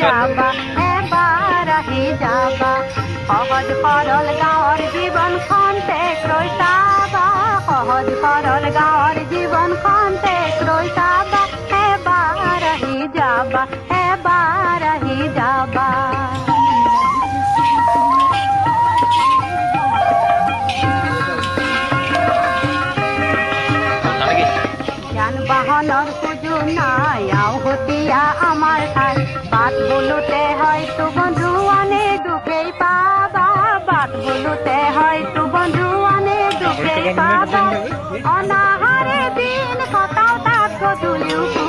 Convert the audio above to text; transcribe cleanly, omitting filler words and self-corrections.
যাবা এবাৰ আহি যাবা সহজ সৰল গাঁৱৰ জীৱনখন তেকৈ চাবা সহজ সৰল গাঁৱৰ জীৱনখন তেকৈ চাবা এবাৰ আহি যাবা এবাৰ আহি যাবা বাহনৰ সুযোগ নাই আউহতীয়া আমাৰ ঠাই বাট বোলোতে হয়তো বন্ধু আনে দুখেই পাবা বাট বোলোতে হয়তো বন্ধু আনে দুখেই পাবা অনাহাৰে দিন কটাও তাত গধূলিও